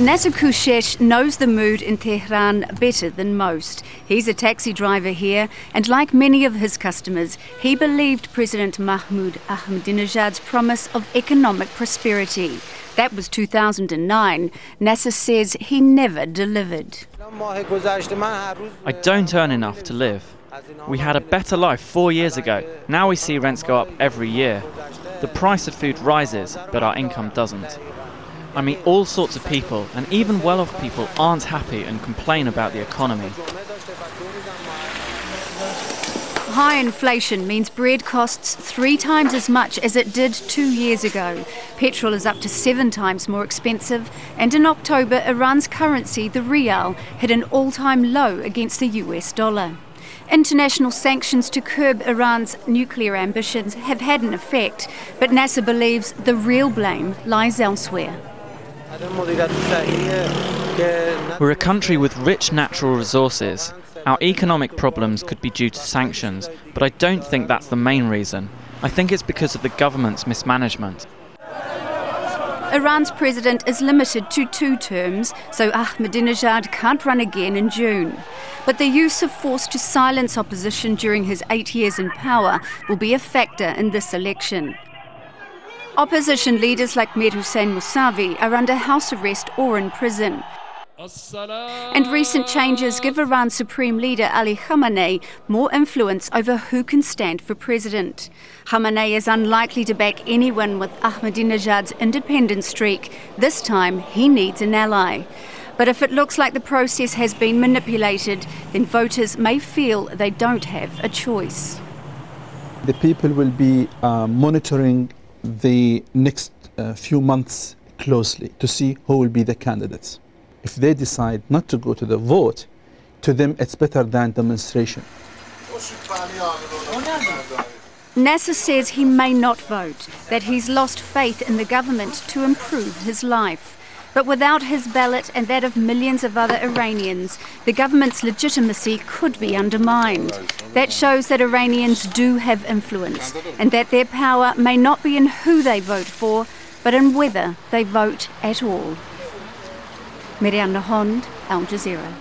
Nasser Koushesh knows the mood in Tehran better than most. He's a taxi driver here, and like many of his customers, he believed President Mahmoud Ahmadinejad's promise of economic prosperity. That was 2009. Nasser says he never delivered. I don't earn enough to live. We had a better life 4 years ago. Now we see rents go up every year. The price of food rises, but our income doesn't. I meet all sorts of people, and even well-off people aren't happy and complain about the economy. High inflation means bread costs 3 times as much as it did 2 years ago. Petrol is up to 7 times more expensive, and in October, Iran's currency, the rial, hit an all-time low against the US dollar. International sanctions to curb Iran's nuclear ambitions have had an effect, but Nasser believes the real blame lies elsewhere. We're a country with rich natural resources. Our economic problems could be due to sanctions, but I don't think that's the main reason. I think it's because of the government's mismanagement. Iran's president is limited to 2 terms, so Ahmadinejad can't run again in June. But the use of force to silence opposition during his 8 years in power will be a factor in this election. Opposition leaders like Mir Hossein Mousavi are under house arrest or in prison. And recent changes give Iran's supreme leader Ali Khamenei more influence over who can stand for president. Khamenei is unlikely to back anyone with Ahmadinejad's independent streak. This time he needs an ally. But if it looks like the process has been manipulated, then voters may feel they don't have a choice. The people will be monitoring the next few months closely to see who will be the candidates. If they decide not to go to the vote, to them it's better than demonstration. Nasser says he may not vote, that he's lost faith in the government to improve his life. But without his ballot and that of millions of other Iranians, the government's legitimacy could be undermined. That shows that Iranians do have influence, and that their power may not be in who they vote for, but in whether they vote at all. Mereana, Al Jazeera.